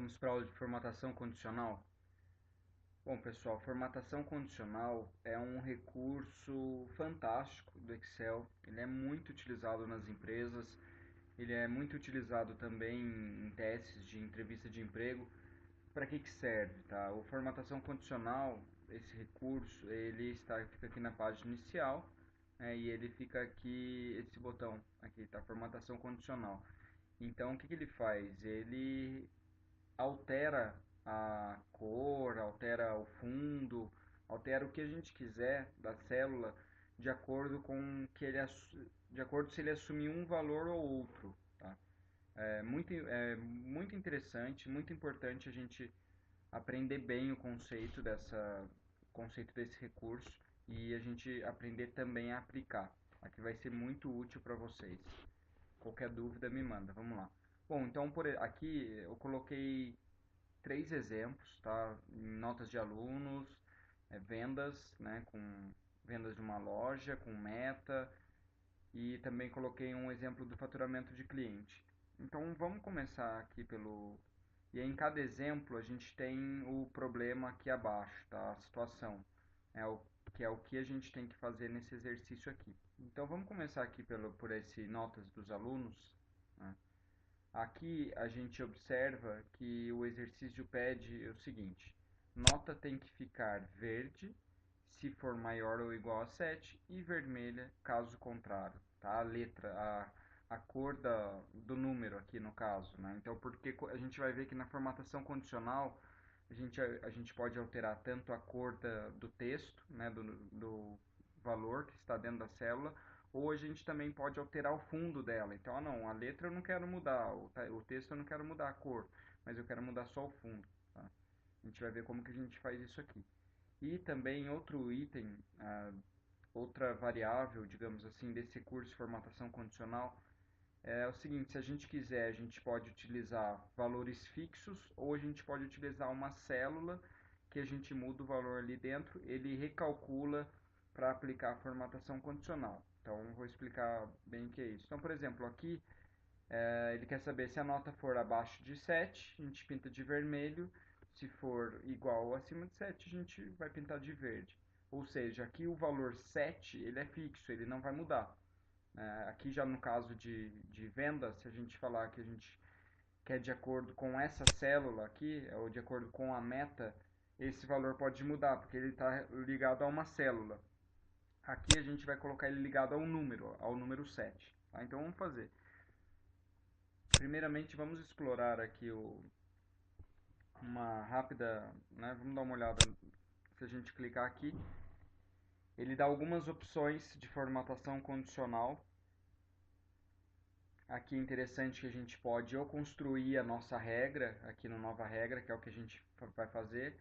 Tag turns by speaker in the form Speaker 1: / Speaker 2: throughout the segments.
Speaker 1: Vamos para a aula de formatação condicional. Bom, pessoal, formatação condicional é um recurso fantástico do Excel. Ele é muito utilizado nas empresas, ele é muito utilizado também em testes de entrevista de emprego. Para que serve, tá? O formatação condicional, esse recurso, fica aqui na página inicial, né, e ele fica aqui, esse botão aqui, tá? Formatação condicional. Então, o que ele faz? Ele altera a cor, altera o fundo, altera o que a gente quiser da célula de acordo com que de acordo se ele assumir um valor ou outro, tá? É muito interessante, muito importante a gente aprender bem o conceito desse recurso e a gente aprender também a aplicar. Aqui vai ser muito útil para vocês. Qualquer dúvida me manda, vamos lá. Bom, então aqui eu coloquei três exemplos, tá? Em notas de alunos, vendas, né? Com vendas de uma loja, com meta, e também coloquei um exemplo do faturamento de cliente. Então vamos começar aqui pelo... E aí, em cada exemplo a gente tem o problema aqui abaixo, tá? A situação, que é o que a gente tem que fazer nesse exercício aqui. Então vamos começar aqui por esse notas dos alunos, né? Aqui a gente observa que o exercício pede o seguinte: nota tem que ficar verde se for maior ou igual a 7 e vermelha caso contrário, tá? A cor do número aqui no caso, né? Então, porque a gente vai ver que na formatação condicional a gente pode alterar tanto a cor do texto, né? Do valor que está dentro da célula, ou a gente também pode alterar o fundo dela. Então, não, a letra eu não quero mudar, o texto eu não quero mudar a cor, mas eu quero mudar só o fundo, tá? A gente vai ver como que a gente faz isso aqui. E também outro item, outra variável, digamos assim, desse curso de formatação condicional é o seguinte: se a gente quiser, a gente pode utilizar valores fixos ou a gente pode utilizar uma célula que a gente muda o valor ali dentro, ele recalcula para aplicar a formatação condicional. Então, vou explicar bem o que é isso. Então, por exemplo, aqui ele quer saber se a nota for abaixo de 7, a gente pinta de vermelho. Se for igual ou acima de 7, a gente vai pintar de verde. Ou seja, aqui o valor 7 ele é fixo, ele não vai mudar. Aqui já no caso de venda, se a gente falar que a gente quer de acordo com essa célula aqui, ou de acordo com a meta, esse valor pode mudar, porque ele está ligado a uma célula. Aqui a gente vai colocar ele ligado ao número 7. Tá? Então vamos fazer. Primeiramente vamos explorar aqui uma rápida, né? Vamos dar uma olhada. Se a gente clicar aqui, ele dá algumas opções de formatação condicional. Aqui é interessante que a gente pode ou construir a nossa regra, aqui no nova regra, que é o que a gente vai fazer,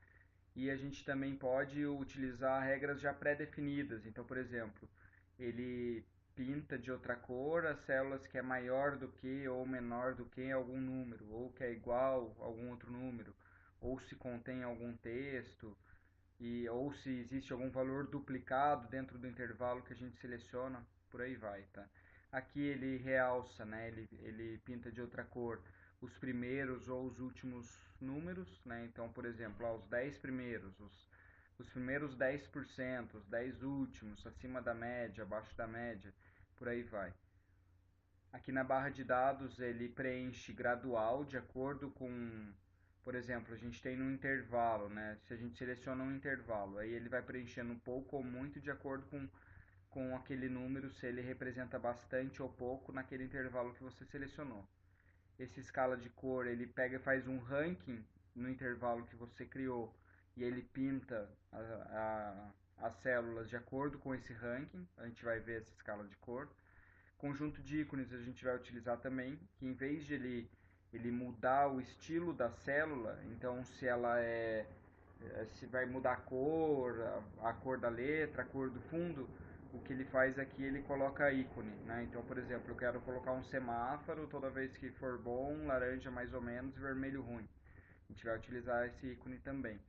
Speaker 1: e a gente também pode utilizar regras já pré-definidas. Então, por exemplo, ele pinta de outra cor as células que é maior do que ou menor do que algum número, ou que é igual a algum outro número, ou se contém algum texto, ou se existe algum valor duplicado dentro do intervalo que a gente seleciona, por aí vai, tá? Aqui ele realça, né? Ele pinta de outra cor os primeiros ou os últimos números, né? Então, por exemplo, os 10 primeiros, os primeiros 10%, os 10 últimos, acima da média, abaixo da média, por aí vai. Aqui na barra de dados ele preenche gradual de acordo com, por exemplo, a gente tem um intervalo, né? Se a gente seleciona um intervalo, aí ele vai preenchendo um pouco ou muito de acordo com aquele número, se ele representa bastante ou pouco naquele intervalo que você selecionou. Esse escala de cor, ele pega e faz um ranking no intervalo que você criou e ele pinta as células de acordo com esse ranking. A gente vai ver essa escala de cor. Conjunto de ícones a gente vai utilizar também, que em vez de ele mudar o estilo da célula, então se ela se vai mudar a cor, a cor da letra, a cor do fundo, o que ele faz aqui, ele coloca ícone, né? Então, por exemplo, eu quero colocar um semáforo toda vez que for bom, laranja mais ou menos, vermelho ruim. A gente vai utilizar esse ícone também.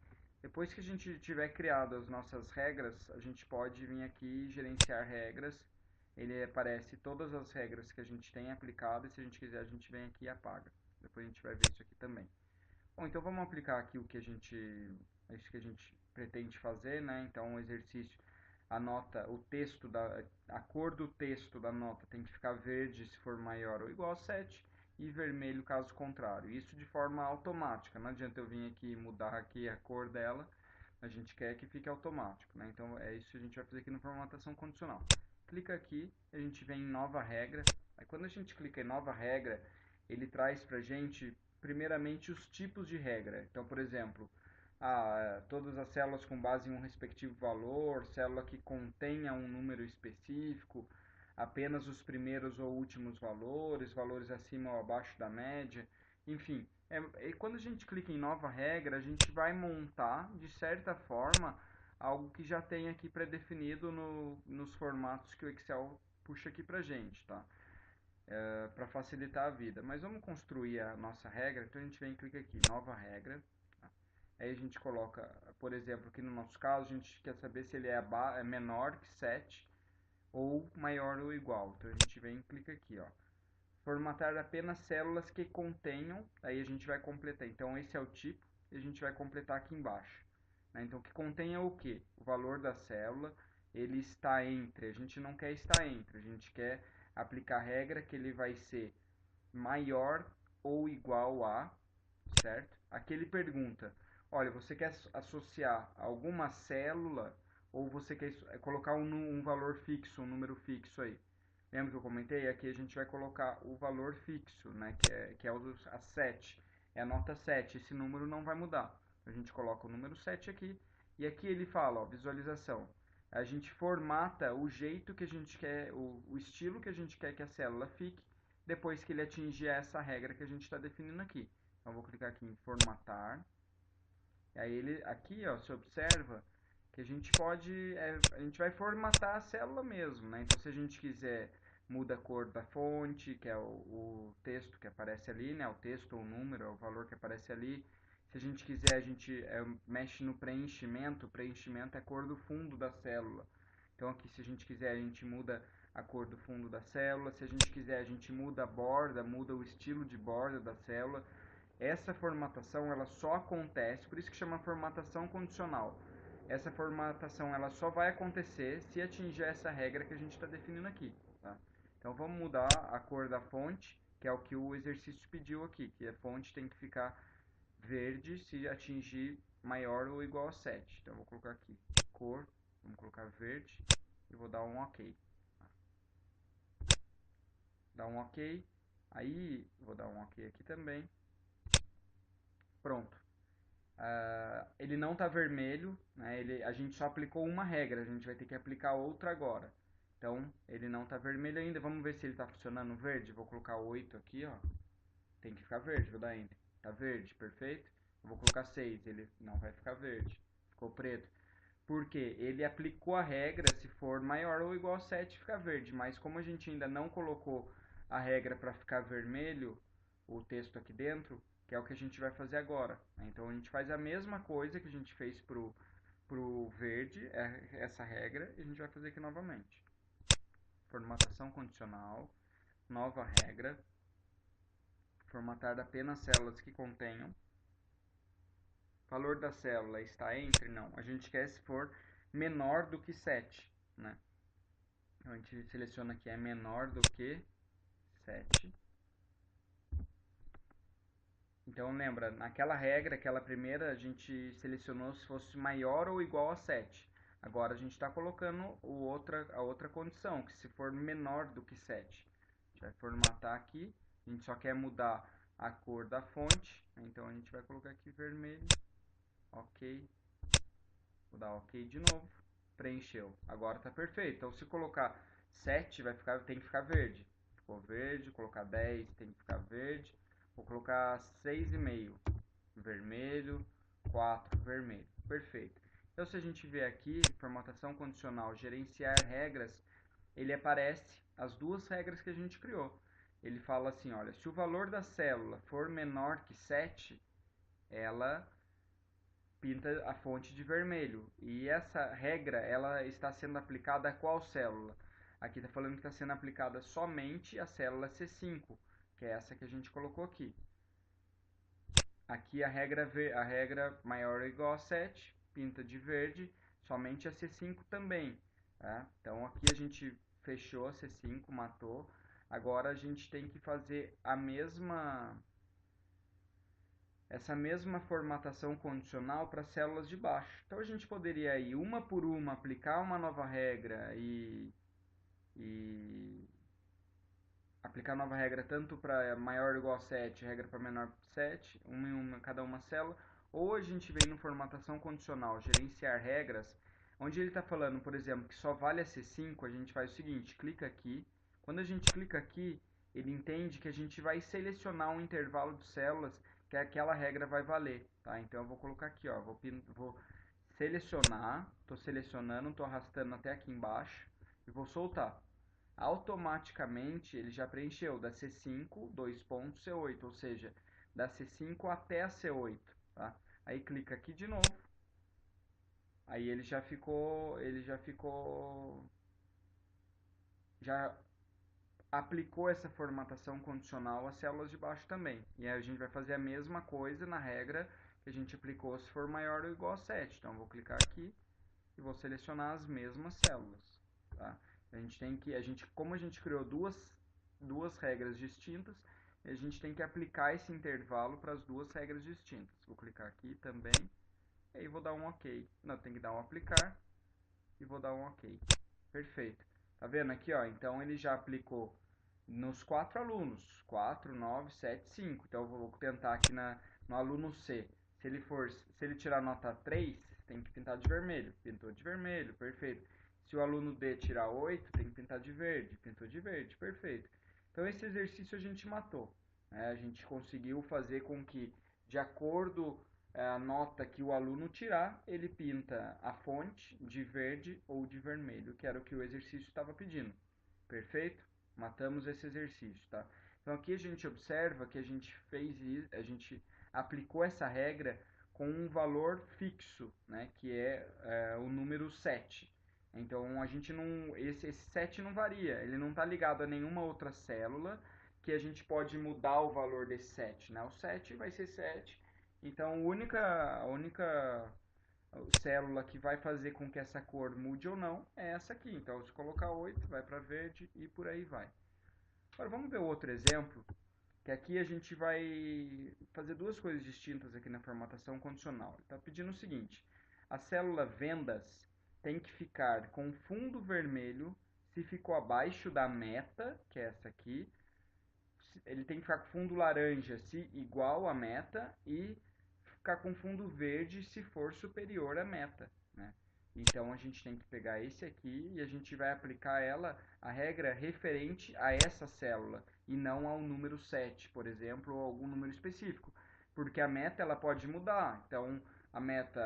Speaker 1: Depois que a gente tiver criado as nossas regras, a gente pode vir aqui e gerenciar regras. Ele aparece todas as regras que a gente tem aplicado e se a gente quiser a gente vem aqui e apaga. Depois a gente vai ver isso aqui também. Bom, então vamos aplicar aqui isso que a gente pretende fazer, né? Então o exercício, a cor do texto da nota tem que ficar verde se for maior ou igual a 7 e vermelho caso contrário. Isso de forma automática, não adianta eu vir aqui e mudar aqui a cor dela, a gente quer que fique automático, né? Então é isso que a gente vai fazer aqui no formatação condicional. Clica aqui, a gente vem em nova regra. Aí quando a gente clica em nova regra, ele traz pra gente primeiramente os tipos de regra. Então, por exemplo, todas as células com base em um respectivo valor, célula que contenha um número específico, apenas os primeiros ou últimos valores, valores acima ou abaixo da média, enfim. E quando a gente clica em nova regra, a gente vai montar, de certa forma, algo que já tem aqui pré-definido nos formatos que o Excel puxa aqui pra gente, tá? Para facilitar a vida. Mas vamos construir a nossa regra, então a gente vem e clica aqui, nova regra. Tá? Aí a gente coloca, por exemplo, aqui no nosso caso, a gente quer saber se ele é menor que 7 ou maior ou igual. Então a gente vem e clica aqui, ó. Formatar apenas células que contenham, aí a gente vai completar. Então esse é o tipo e a gente vai completar aqui embaixo. Né? Então que contenha o que? O valor da célula, ele está entre, a gente não quer estar entre, a gente quer aplicar a regra que ele vai ser maior ou igual a, certo? Aqui ele pergunta, olha, você quer associar alguma célula ou você quer colocar um valor fixo, um número fixo aí? Lembra que eu comentei? Aqui a gente vai colocar o valor fixo, né? Que é a 7. É a nota 7. Esse número não vai mudar. A gente coloca o número 7 aqui. E aqui ele fala, ó, visualização. A gente formata o jeito que a gente quer, o estilo que a gente quer que a célula fique, depois que ele atingir essa regra que a gente está definindo aqui. Então, eu vou clicar aqui em formatar. E aí ele, aqui, ó, se observa que a gente vai formatar a célula mesmo, né? Então, se a gente quiser, muda a cor da fonte, que é o texto que aparece ali, né? O texto ou o número, é o valor que aparece ali. Se a gente quiser, a gente mexe no preenchimento. O preenchimento é a cor do fundo da célula. Então, aqui, se a gente quiser, a gente muda a cor do fundo da célula. Se a gente quiser, a gente muda a borda, muda o estilo de borda da célula. Essa formatação ela só acontece, por isso que chama formatação condicional. Essa formatação ela só vai acontecer se atingir essa regra que a gente está definindo aqui. Tá? Então vamos mudar a cor da fonte, que é o que o exercício pediu aqui, que a fonte tem que ficar verde se atingir maior ou igual a 7. Então eu vou colocar aqui cor, vamos colocar verde e vou dar um OK. Dá um OK. Aí vou dar um OK aqui também. Pronto. Ele não está vermelho, né? A gente só aplicou uma regra, a gente vai ter que aplicar outra agora. Então, ele não está vermelho ainda. Vamos ver se ele está funcionando verde. Vou colocar 8 aqui, ó. Tem que ficar verde, vou dar Enter. Tá verde, perfeito. Eu vou colocar 6, ele não vai ficar verde. Ficou preto. Porque ele aplicou a regra, se for maior ou igual a 7, fica verde. Mas como a gente ainda não colocou a regra para ficar vermelho, o texto aqui dentro, que é o que a gente vai fazer agora. Então a gente faz a mesma coisa que a gente fez pro verde, essa regra, e a gente vai fazer aqui novamente. Formatação condicional, nova regra, formatar apenas células que contenham. Valor da célula está entre? Não. A gente quer se for menor do que 7, né? Então a gente seleciona aqui é menor do que 7. Então lembra, naquela regra, aquela primeira, a gente selecionou se fosse maior ou igual a 7. Agora a gente está colocando a outra condição, que se for menor do que 7. A gente vai formatar aqui, a gente só quer mudar a cor da fonte, então a gente vai colocar aqui vermelho, ok, vou dar ok de novo, preencheu, agora está perfeito. Então se colocar 7 tem que ficar verde, ficou verde, colocar 10 tem que ficar verde, vou colocar 6,5 vermelho, 4 vermelho, perfeito. Então se a gente ver aqui, formatação condicional, gerenciar regras, ele aparece as duas regras que a gente criou. Ele fala assim, olha, se o valor da célula for menor que 7, ela pinta a fonte de vermelho. E essa regra, ela está sendo aplicada a qual célula? Aqui está falando que está sendo aplicada somente a célula C5, que é essa que a gente colocou aqui. Aqui a regra maior ou igual a 7, pinta de verde, somente a C5 também. Tá? Então aqui a gente fechou a C5, matou. Agora a gente tem que fazer essa mesma formatação condicional para as células de baixo. Então a gente poderia ir uma por uma, aplicar uma nova regra e aplicar nova regra tanto para maior ou igual a 7, regra para menor que 7, uma em uma, cada uma célula, ou a gente vem no formatação condicional, gerenciar regras, onde ele está falando, por exemplo, que só vale a C5, a gente faz o seguinte, clica aqui, quando a gente clica aqui, ele entende que a gente vai selecionar um intervalo de células que aquela regra vai valer, tá? Então eu vou colocar aqui, ó, vou selecionar, estou selecionando, estou arrastando até aqui embaixo e vou soltar. Automaticamente ele já preencheu da C5, 2 pontos, C8, ou seja, da C5 até a C8, tá? Aí clica aqui de novo, aí já aplicou essa formatação condicional às células de baixo também. E aí a gente vai fazer a mesma coisa na regra que a gente aplicou se for maior ou igual a 7. Então eu vou clicar aqui e vou selecionar as mesmas células, tá? Como a gente criou duas regras distintas, a gente tem que aplicar esse intervalo para as duas regras distintas. Vou clicar aqui também, e aí vou dar um OK. Não, tem que dar um aplicar e vou dar um OK. Perfeito. Tá vendo aqui, ó? Então ele já aplicou nos 4 alunos, 4, 9, 7, 5. Então eu vou tentar aqui no aluno C. Se ele tirar nota 3, tem que pintar de vermelho. Pintou de vermelho, perfeito. Se o aluno D tirar 8, tem que pintar de verde. Pintou de verde, perfeito. Então esse exercício a gente matou, né? A gente conseguiu fazer com que, de acordo a nota que o aluno tirar, ele pinta a fonte de verde ou de vermelho, que era o que o exercício estava pedindo. Perfeito? Matamos esse exercício, tá? Então aqui a gente observa que a gente aplicou essa regra com um valor fixo, né, que é o número 7. Então a gente não, esse 7 não varia, ele não está ligado a nenhuma outra célula que a gente pode mudar o valor desse 7, né? O 7 vai ser 7. Então a única célula que vai fazer com que essa cor mude ou não é essa aqui. Então se colocar 8, vai para verde e por aí vai. Agora vamos ver outro exemplo, que aqui a gente vai fazer duas coisas distintas aqui na formatação condicional. Ele está pedindo o seguinte: a célula vendas tem que ficar com fundo vermelho se ficou abaixo da meta, que é essa aqui. Ele tem que ficar com fundo laranja se igual à meta e ficar com fundo verde se for superior à meta, né? Então a gente tem que pegar esse aqui e a gente vai aplicar a regra referente a essa célula e não ao número 7, por exemplo, ou algum número específico, porque a meta ela pode mudar. Então a meta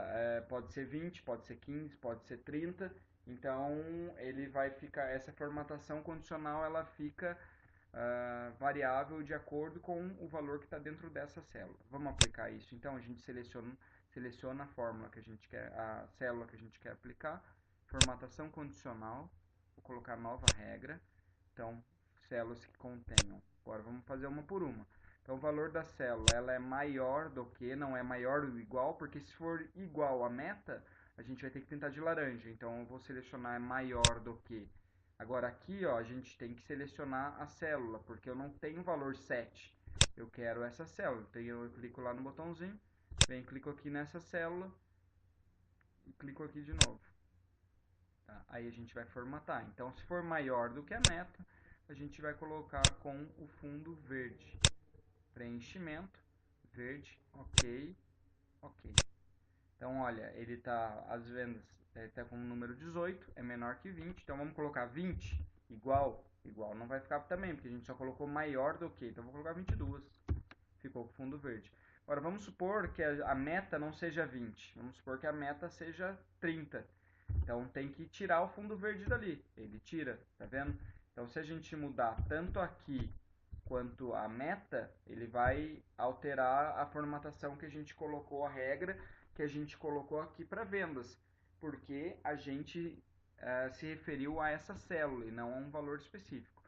Speaker 1: pode ser 20, pode ser 15, pode ser 30. Então ele vai ficar, essa formatação condicional ela fica variável de acordo com o valor que está dentro dessa célula. Vamos aplicar isso. Então a gente seleciona a fórmula que a gente quer, a célula que a gente quer aplicar, formatação condicional, vou colocar nova regra. Então células que contenham. Agora vamos fazer uma por uma. Então o valor da célula ela é maior do que, não é maior ou igual, porque se for igual à meta, a gente vai ter que pintar de laranja. Então eu vou selecionar maior do que. Agora aqui, ó, a gente tem que selecionar a célula, porque eu não tenho valor 7. Eu quero essa célula. Então eu clico lá no botãozinho, clico aqui nessa célula e clico aqui de novo. Tá? Aí a gente vai formatar. Então se for maior do que a meta, a gente vai colocar com o fundo verde. Preenchimento, verde, ok, ok. Então olha, ele está, as vendas está com o número 18, é menor que 20, então vamos colocar 20 igual, igual não vai ficar também, porque a gente só colocou maior do que, então vou colocar 22, ficou com fundo verde. Agora vamos supor que a meta não seja 20, vamos supor que a meta seja 30, então tem que tirar o fundo verde dali, ele tira, tá vendo? Então se a gente mudar tanto aqui quanto a meta, ele vai alterar a formatação que a gente colocou, a regra que a gente colocou aqui para vendas, porque a gente se referiu a essa célula e não a um valor específico.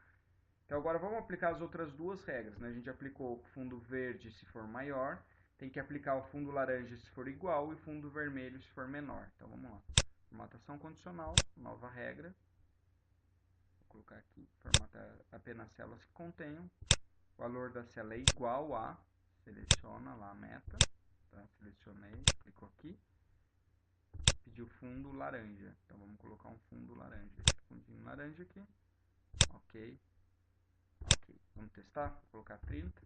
Speaker 1: Então agora vamos aplicar as outras duas regras, né? A gente aplicou fundo verde se for maior, tem que aplicar o fundo laranja se for igual e fundo vermelho se for menor. Então vamos lá. Formatação condicional, nova regra. Vou colocar aqui, formatar apenas células que contenham. O valor da célula é igual a, seleciona lá a meta, tá? Selecionei, clicou aqui, pediu fundo laranja. Então vamos colocar um fundo laranja, esse fundinho laranja aqui. Ok. Ok. Vamos testar? Vou colocar 30.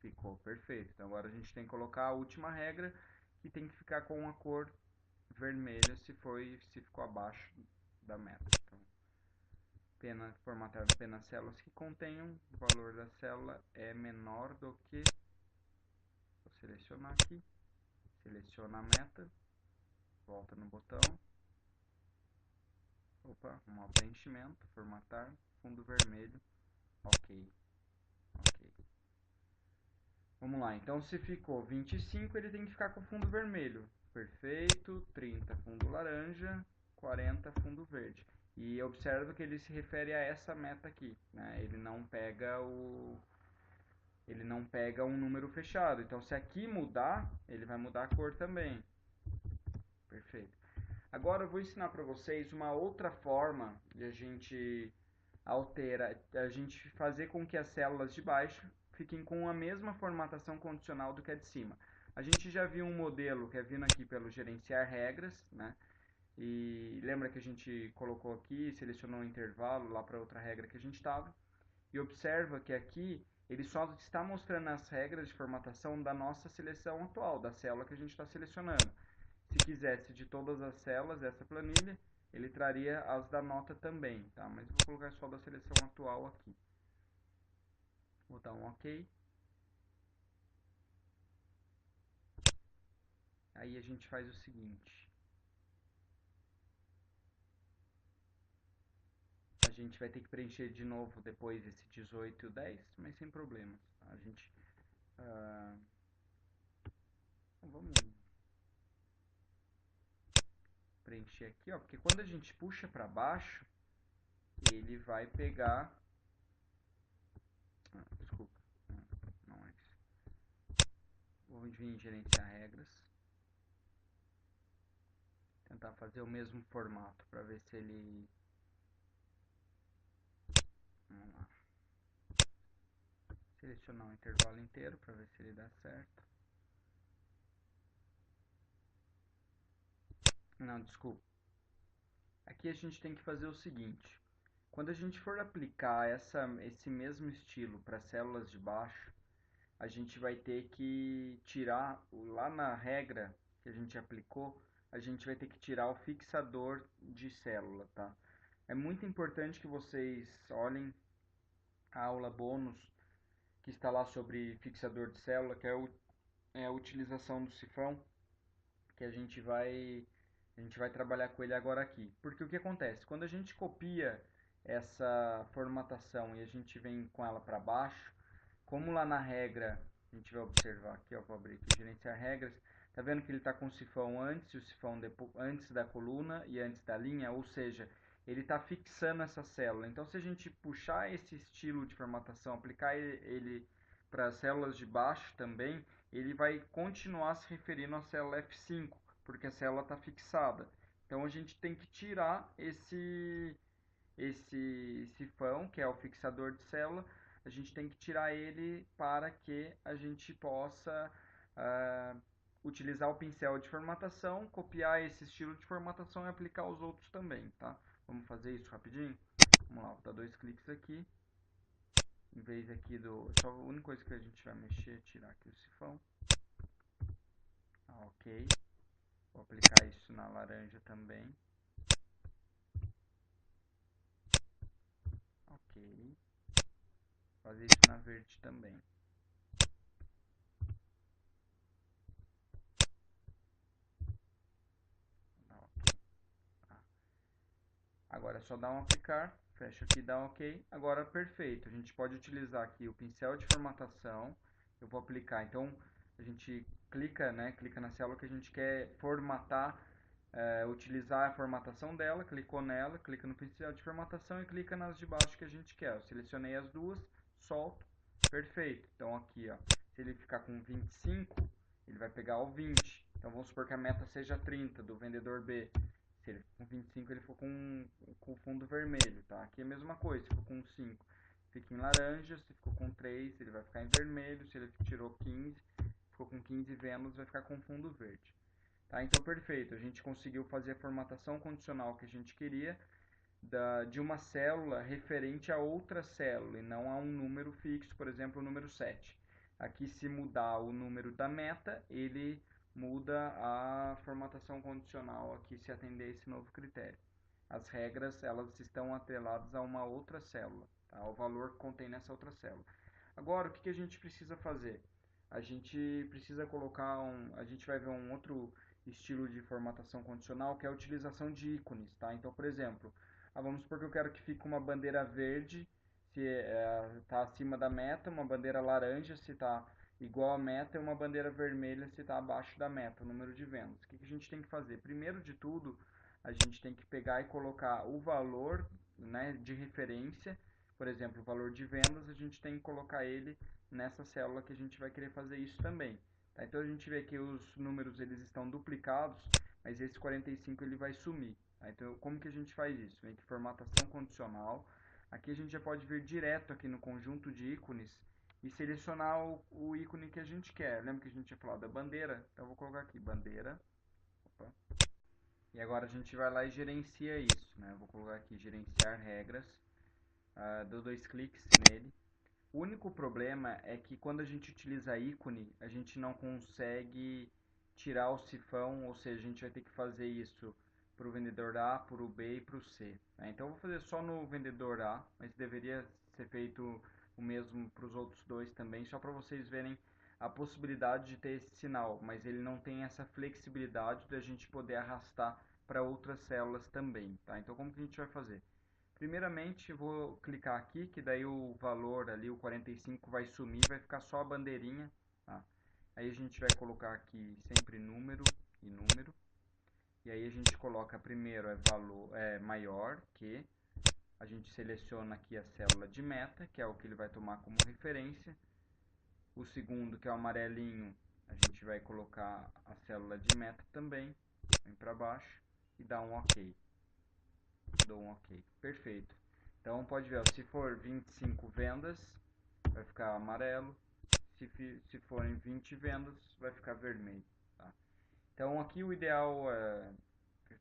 Speaker 1: Ficou perfeito. Então agora a gente tem que colocar a última regra, que tem que ficar com a cor vermelha se ficou abaixo da meta. Então, formatar apenas células que contenham, o valor da célula é menor do que, vou selecionar aqui, seleciona a meta, volta no botão, opa, um preenchimento, formatar, fundo vermelho, ok, ok. Vamos lá, então se ficou 25, ele tem que ficar com fundo vermelho. Perfeito, 30 fundo laranja, 40 fundo verde. E observa que ele se refere a essa meta aqui, né? Ele não pega um número fechado. Então se aqui mudar, ele vai mudar a cor também. Perfeito. Agora eu vou ensinar para vocês uma outra forma de a gente fazer com que as células de baixo fiquem com a mesma formatação condicional do que a de cima. A gente já viu um modelo que é vindo aqui pelo gerenciar regras, né? E lembra que a gente colocou aqui, selecionou um intervalo lá para outra regra que a gente estava. E observa que aqui ele só está mostrando as regras de formatação da nossa seleção atual, da célula que a gente está selecionando. Se quisesse de todas as células dessa planilha, ele traria as da nota também, tá? Mas eu vou colocar só da seleção atual aqui. Vou dar um OK. Aí a gente faz o seguinte. A gente vai ter que preencher de novo depois esse 18 e o 10, mas sem problemas. A gente... vamos preencher aqui, ó, porque quando a gente puxa para baixo, ele vai pegar... desculpa, não é isso. Vou vir em gerenciar regras. Tentar fazer o mesmo formato para ver se ele... Vamos lá. Selecionar o intervalo inteiro para ver se ele dá certo. Não, desculpa. Aqui a gente tem que fazer o seguinte. Quando a gente for aplicar esse mesmo estilo para células de baixo, a gente vai ter que tirar, lá na regra que a gente aplicou, a gente vai ter que tirar o fixador de célula, tá? É muito importante que vocês olhem a aula bônus que está lá sobre fixador de célula, que é a utilização do sifão, que a gente vai trabalhar com ele agora aqui. Porque o que acontece? Quando a gente copia essa formatação e a gente vem com ela para baixo, como lá na regra, a gente vai observar aqui, ó, vou abrir aqui, gerenciar regras, tá vendo que ele está com o sifão antes e o sifão antes da coluna e antes da linha, ou seja, ele está fixando essa célula. Então, se a gente puxar esse estilo de formatação, aplicar ele para as células de baixo também, ele vai continuar se referindo à célula F5, porque a célula está fixada. Então, a gente tem que tirar esse sifão, que é o fixador de célula, a gente tem que tirar ele para que a gente possa utilizar o pincel de formatação, copiar esse estilo de formatação e aplicar os outros também, tá? Vamos fazer isso rapidinho? Vamos lá, vou dar 2 cliques aqui. Em vez aqui só a única coisa que a gente vai mexer é tirar aqui o sifão. Ok. Vou aplicar isso na laranja também. Ok. Fazer isso na verde também. Agora é só dar um aplicar, fecha aqui e dá um OK. Agora perfeito, a gente pode utilizar aqui o pincel de formatação. Eu vou aplicar, então a gente clica, né, clica na célula que a gente quer formatar, utilizar a formatação dela, clicou nela, clica no pincel de formatação e clica nas de baixo que a gente quer. Eu selecionei as duas, solto, perfeito. Então aqui, ó, Se ele ficar com 25, ele vai pegar o 20. Então vamos supor que a meta seja 30 do vendedor B. Se ele for com 25, ele for com fundo vermelho, tá? Aqui é a mesma coisa, se for com 5, fica em laranja, se ficou com 3, ele vai ficar em vermelho, se ele tirou 15, ficou com 15 vendas, vai ficar com fundo verde. Tá? Então, perfeito, a gente conseguiu fazer a formatação condicional que a gente queria de uma célula referente a outra célula e não a um número fixo, por exemplo, o número 7. Aqui, se mudar o número da meta, ele muda a formatação condicional aqui se atender a esse novo critério. As regras, elas estão atreladas a uma outra célula, tá? O valor que contém nessa outra célula. Agora, o que a gente precisa fazer? A gente precisa colocar a gente vai ver um outro estilo de formatação condicional, que é a utilização de ícones, tá? Então, por exemplo, vamos supor que eu quero que fique uma bandeira verde se está acima da meta, uma bandeira laranja se está igual à meta e uma bandeira vermelha se está abaixo da meta, o número de vendas. O que a gente tem que fazer? Primeiro de tudo, a gente tem que pegar e colocar o valor, né, de referência. Por exemplo, o valor de vendas, a gente tem que colocar ele nessa célula que a gente vai querer fazer isso também. Tá? Então a gente vê que os números eles estão duplicados, mas esse 45 ele vai sumir. Tá? Então como que a gente faz isso? Vem aqui formatação condicional. Aqui a gente já pode vir direto aqui no conjunto de ícones e selecionar o ícone que a gente quer. Lembra que a gente tinha falado da bandeira? Então eu vou colocar aqui bandeira. Opa. E agora a gente vai lá e gerencia isso. Né? Eu vou colocar aqui gerenciar regras. Dou 2 cliques nele. O único problema é que quando a gente utiliza ícone, a gente não consegue tirar o sifão, ou seja, a gente vai ter que fazer isso para o vendedor A, para o B e para o C. Né? Então eu vou fazer só no vendedor A, mas deveria ser feito o mesmo para os outros dois também, só para vocês verem a possibilidade de ter esse sinal, mas ele não tem essa flexibilidade de a gente poder arrastar para outras células também. Tá? Então como que a gente vai fazer? Primeiramente, vou clicar aqui, que daí o valor ali, o 45, vai sumir, vai ficar só a bandeirinha. Tá? Aí a gente vai colocar aqui sempre número e número. E aí a gente coloca primeiro é maior que. A gente seleciona aqui a célula de meta, que é o que ele vai tomar como referência. O segundo, que é o amarelinho, a gente vai colocar a célula de meta também. Vem para baixo e dá um OK. Dou um OK. Perfeito. Então pode ver, ó, se for 25 vendas, vai ficar amarelo. Se forem 20 vendas, vai ficar vermelho. Tá? Então aqui o ideal,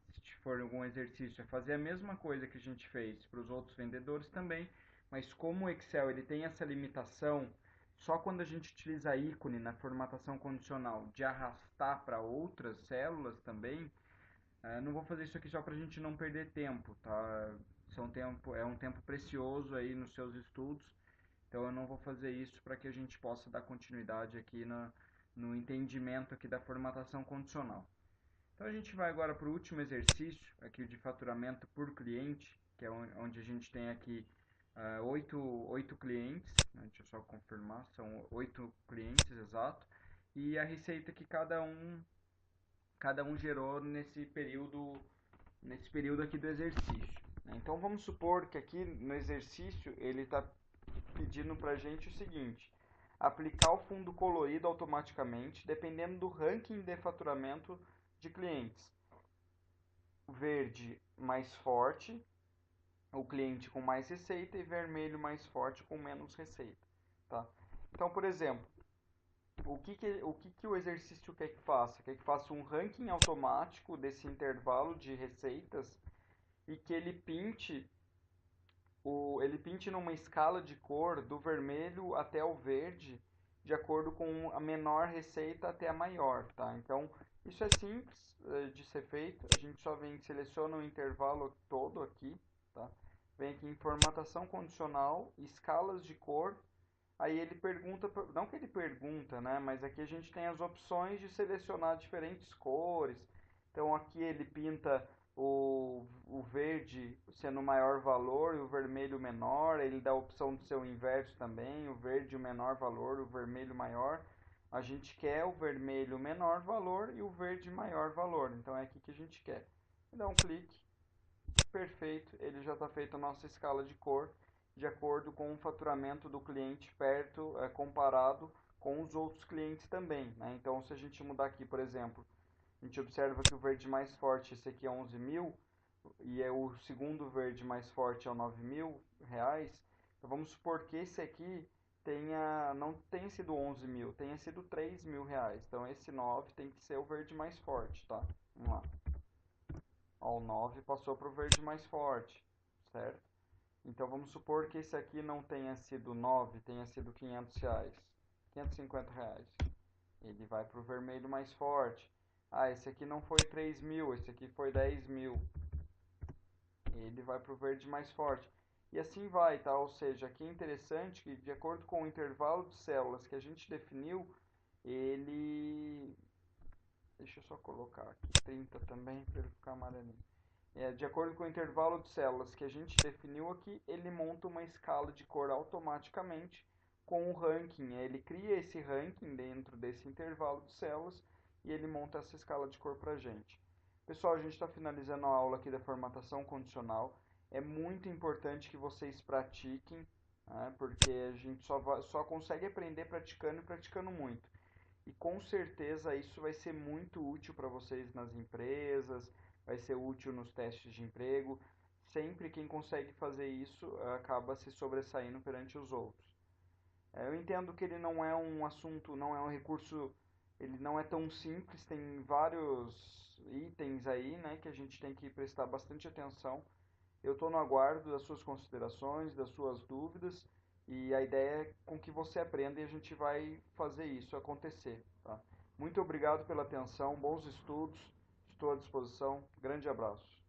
Speaker 1: se for algum exercício, é fazer a mesma coisa que a gente fez para os outros vendedores também, mas como o Excel ele tem essa limitação, só quando a gente utiliza ícone na formatação condicional de arrastar para outras células também, não vou fazer isso aqui só para a gente não perder tempo, tá? É um tempo precioso aí nos seus estudos, então eu não vou fazer isso para que a gente possa dar continuidade aqui no entendimento aqui da formatação condicional. Então a gente vai agora para o último exercício, aqui de faturamento por cliente, que é onde a gente tem aqui 8 clientes, né? Deixa eu só confirmar, são 8 clientes, exato, e a receita que cada um gerou nesse período aqui do exercício. Então vamos supor que aqui no exercício ele está pedindo para a gente o seguinte: aplicar o fundo colorido automaticamente, dependendo do ranking de faturamento de clientes. Verde mais forte, o cliente com mais receita, e vermelho mais forte com menos receita. Tá? Então, por exemplo, o que o exercício quer que faça? Quer que faça um ranking automático desse intervalo de receitas e que ele pinte numa escala de cor do vermelho até o verde, de acordo com a menor receita até a maior, tá? Então, isso é simples de ser feito. A gente só vem seleciona o intervalo todo aqui, tá? Vem aqui em formatação condicional, escalas de cor. Aí ele pergunta, não que ele pergunta, né? Mas aqui a gente tem as opções de selecionar diferentes cores. Então aqui ele pinta o verde sendo o maior valor e o vermelho menor. Ele dá a opção de ser o inverso também, o verde o menor valor, o vermelho maior. A gente quer o vermelho menor valor e o verde maior valor. Então é aqui que a gente quer. Dá um clique, perfeito, ele já está feito a nossa escala de cor de acordo com o faturamento do cliente comparado com os outros clientes também, né? Então, se a gente mudar aqui, por exemplo, a gente observa que o verde mais forte, esse aqui é 11 mil, e é o segundo verde mais forte é o 9 mil reais. Então, vamos supor que esse aqui não tenha sido 11 mil, tenha sido 3 mil reais. Então, esse 9 tem que ser o verde mais forte, tá? Vamos lá. Ó, o 9 passou para o verde mais forte, certo? Então vamos supor que esse aqui não tenha sido 9, tenha sido 500 reais, 550 reais. Ele vai para o vermelho mais forte. Ah, esse aqui não foi 3 mil, esse aqui foi 10 mil. Ele vai para o verde mais forte. E assim vai, tá? Ou seja, aqui é interessante que de acordo com o intervalo de células que a gente definiu, ele... Deixa eu só colocar aqui 30 também para ele ficar amarelinho. De acordo com o intervalo de células que a gente definiu aqui, ele monta uma escala de cor automaticamente com o ranking. Ele cria esse ranking dentro desse intervalo de células e ele monta essa escala de cor para a gente. Pessoal, a gente está finalizando a aula aqui da formatação condicional. É muito importante que vocês pratiquem, né, porque a gente só consegue aprender praticando e praticando muito. E com certeza isso vai ser muito útil para vocês nas empresas, vai ser útil nos testes de emprego. Sempre quem consegue fazer isso acaba se sobressaindo perante os outros. Eu entendo que ele não é um assunto, não é um recurso, ele não é tão simples, tem vários itens aí, né, que a gente tem que prestar bastante atenção. Eu estou no aguardo das suas considerações, das suas dúvidas, e a ideia é com que você aprenda e a gente vai fazer isso acontecer, tá? Muito obrigado pela atenção, bons estudos, estou à disposição, grande abraço.